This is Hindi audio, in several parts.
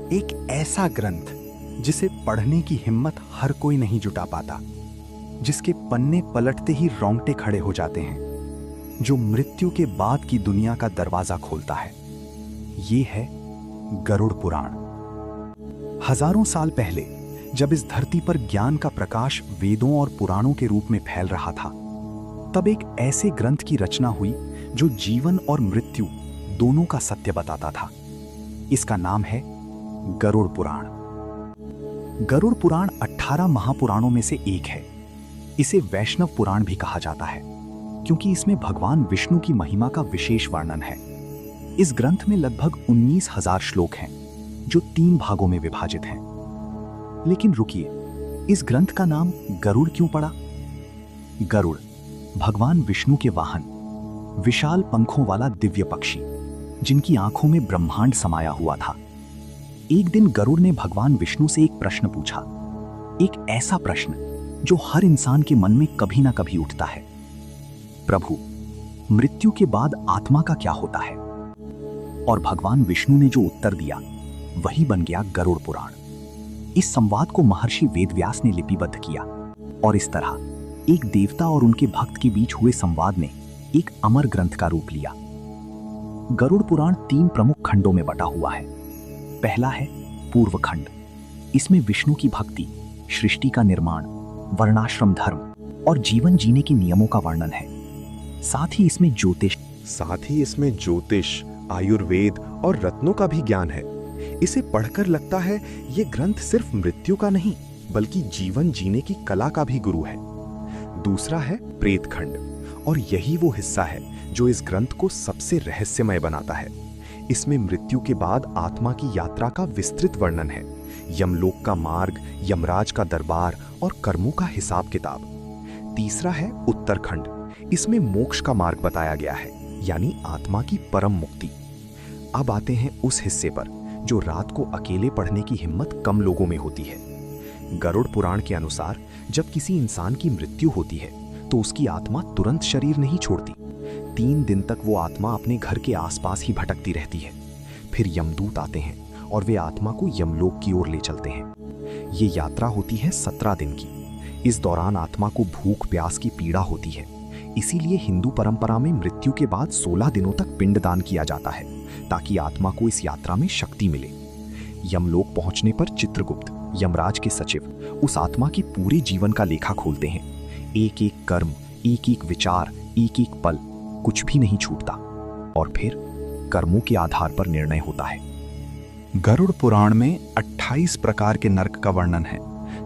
एक ऐसा ग्रंथ जिसे पढ़ने की हिम्मत हर कोई नहीं जुटा पाता, जिसके पन्ने पलटते ही रोंगटे खड़े हो जाते हैं, जो मृत्यु के बाद की दुनिया का दरवाजा खोलता है। ये है गरुड़ पुराण। हजारों साल पहले जब इस धरती पर ज्ञान का प्रकाश वेदों और पुराणों के रूप में फैल रहा था, तब एक ऐसे ग्रंथ की रचना हुई जो जीवन और मृत्यु दोनों का सत्य बताता था। इसका नाम है गरुड़ पुराण। गरुड़ पुराण 18 महापुराणों में से एक है। इसे वैष्णव पुराण भी कहा जाता है, क्योंकि इसमें भगवान विष्णु की महिमा का विशेष वर्णन है। इस ग्रंथ में लगभग 19,000 श्लोक हैं, जो 3 भागों में विभाजित हैं। लेकिन रुकिए, इस ग्रंथ का नाम गरुड़ क्यों पड़ा? गरुड़ भगवान विष्णु के वाहन, विशाल पंखों वाला दिव्य पक्षी, जिनकी आंखों में ब्रह्मांड समाया हुआ था। एक दिन गरुड़ ने भगवान विष्णु से एक प्रश्न पूछा, एक ऐसा प्रश्न जो हर इंसान के मन में कभी ना कभी उठता है। प्रभु, मृत्यु के बाद आत्मा का क्या होता है? और भगवान विष्णु ने जो उत्तर दिया वही बन गया गरुड़ पुराण। इस संवाद को महर्षि वेदव्यास ने लिपिबद्ध किया, और इस तरह एक देवता और उनके भक्त के बीच हुए संवाद ने एक अमर ग्रंथ का रूप लिया। गरुड़ पुराण 3 प्रमुख खंडों में बटा हुआ है। पहला है पूर्व खंड। इसमें विष्णु की भक्ति, सृष्टि का निर्माण, वर्णाश्रम धर्म और जीवन जीने के नियमों का वर्णन है। साथ ही इसमें ज्योतिष, आयुर्वेद और रत्नों का भी ज्ञान है। इसे पढ़कर लगता है ये ग्रंथ सिर्फ मृत्यु का नहीं, बल्कि जीवन जीने की कला का भी गुरु है। दूसरा है प्रेत खंड, और यही वो हिस्सा है जो इस ग्रंथ को सबसे रहस्यमय बनाता है। इसमें मृत्यु के बाद आत्मा की यात्रा का विस्तृत वर्णन है। यमलोक का मार्ग, यमराज का दरबार और कर्मों का हिसाब किताब। तीसरा है उत्तरखंड। इसमें मोक्ष का मार्ग बताया गया है, यानी आत्मा की परम मुक्ति। अब आते हैं उस हिस्से पर जो रात को अकेले पढ़ने की हिम्मत कम लोगों में होती है। गरुड़ पुराण के अनुसार जब किसी इंसान की मृत्यु होती है तो उसकी आत्मा तुरंत शरीर नहीं छोड़ती। 3 दिन तक वो आत्मा अपने घर के आसपास ही भटकती रहती है। फिर यमदूत आते हैं और वे आत्मा को यमलोक की ओर ले चलते हैं। ये यात्रा होती है 17 दिन की। इस दौरान आत्मा को भूख प्यास की पीड़ा होती है। इसीलिए हिंदू परंपरा में मृत्यु के बाद 16 दिनों तक पिंडदान किया जाता है, ताकि आत्मा को इस यात्रा में शक्ति मिले। यमलोक पहुंचने पर चित्रगुप्त, यमराज के सचिव, उस आत्मा के पूरे जीवन का लेखा खोलते हैं। एक एक कर्म, एक एक विचार, एक एक पल, कुछ भी नहीं छूटता। और फिर कर्मों के आधार पर निर्णय होता है। गरुड़ पुराण में 28 प्रकार के नरक का वर्णन है,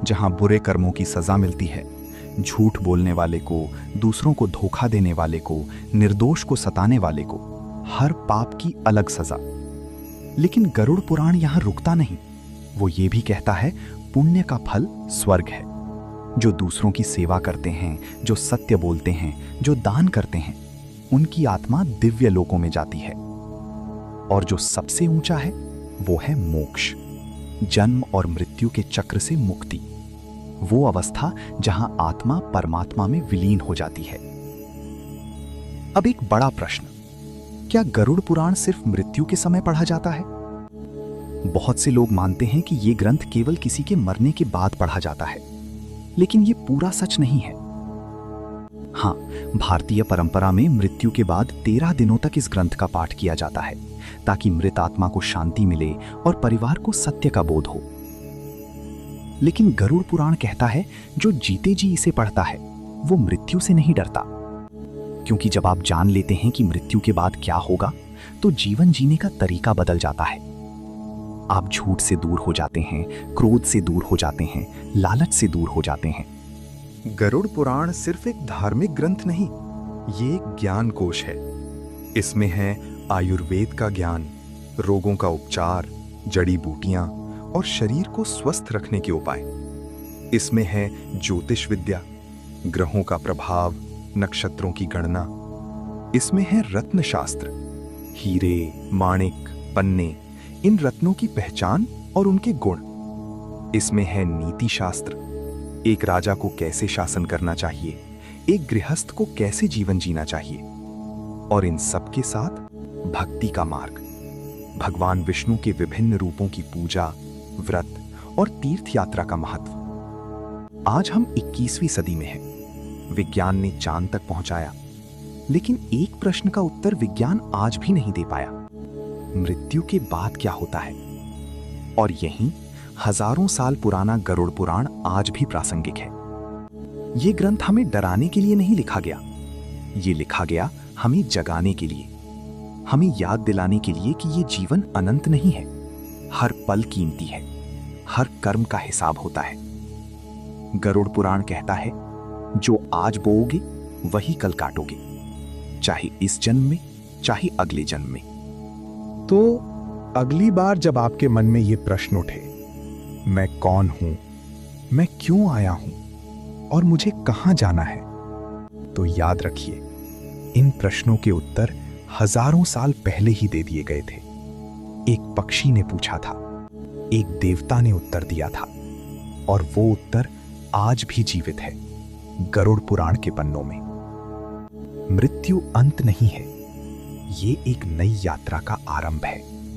जहां बुरे कर्मों की सजा मिलती है। झूठ बोलने वाले को, दूसरों को धोखा देने वाले को, निर्दोष को सताने वाले को, हर पाप की अलग सजा। लेकिन गरुड़ पुराण यहां रुकता नहीं। वो ये भी कहता है पुण्य का फल स्वर्ग है। जो दूसरों की सेवा करते हैं, जो सत्य बोलते हैं, जो दान करते हैं, उनकी आत्मा दिव्य लोकों में जाती है। और जो सबसे ऊंचा है वो है मोक्ष, जन्म और मृत्यु के चक्र से मुक्ति। वो अवस्था जहां आत्मा परमात्मा में विलीन हो जाती है। अब एक बड़ा प्रश्न, क्या गरुड़ पुराण सिर्फ मृत्यु के समय पढ़ा जाता है? बहुत से लोग मानते हैं कि ये ग्रंथ केवल किसी के मरने के बाद पढ़ा जाता है, लेकिन ये पूरा सच नहीं है। हाँ, भारतीय परंपरा में मृत्यु के बाद 13 दिनों तक इस ग्रंथ का पाठ किया जाता है, ताकि मृत आत्मा को शांति मिले और परिवार को सत्य का बोध हो। लेकिन गरुड़ पुराण कहता है जो जीते जी इसे पढ़ता है वो मृत्यु से नहीं डरता, क्योंकि जब आप जान लेते हैं कि मृत्यु के बाद क्या होगा, तो जीवन जीने का तरीका बदल जाता है। आप झूठ से दूर हो जाते हैं, क्रोध से दूर हो जाते हैं, लालच से दूर हो जाते हैं। गरुड़ पुराण सिर्फ एक धार्मिक ग्रंथ नहीं, ये एक ज्ञान कोश है। इसमें है आयुर्वेद का ज्ञान, रोगों का उपचार, जड़ी बूटियां और शरीर को स्वस्थ रखने के उपाय। इसमें है ज्योतिष विद्या, ग्रहों का प्रभाव, नक्षत्रों की गणना। इसमें है रत्न शास्त्र, हीरे, माणिक, पन्ने, इन रत्नों की पहचान और उनके गुण। इसमें है नीति शास्त्र, एक राजा को कैसे शासन करना चाहिए, एक गृहस्थ को कैसे जीवन जीना चाहिए। और इन सब के साथ भक्ति का मार्ग, भगवान विष्णु के विभिन्न रूपों की पूजा, व्रत और तीर्थ यात्रा का महत्व। आज हम 21वीं सदी में हैं। विज्ञान ने चांद तक पहुंचाया, लेकिन एक प्रश्न का उत्तर विज्ञान आज भी नहीं दे पाया। मृत्यु के बाद क्या होता है? और यहीं हजारों साल पुराना गरुड़ पुराण आज भी प्रासंगिक है। ये ग्रंथ हमें डराने के लिए नहीं लिखा गया, ये लिखा गया हमें जगाने के लिए, हमें याद दिलाने के लिए कि ये जीवन अनंत नहीं है। हर पल कीमती है, हर कर्म का हिसाब होता है। गरुड़ पुराण कहता है, जो आज बोओगे वही कल काटोगे, चाहे इस जन्म में चाहे अगले जन्म में। तो अगली बार जब आपके मन में ये प्रश्न उठे, मैं कौन हूं, मैं क्यों आया हूं और मुझे कहां जाना है, तो याद रखिए, इन प्रश्नों के उत्तर हजारों साल पहले ही दे दिए गए थे। एक पक्षी ने पूछा था, एक देवता ने उत्तर दिया था, और वो उत्तर आज भी जीवित है गरुड़ पुराण के पन्नों में। मृत्यु अंत नहीं है, ये एक नई यात्रा का आरंभ है।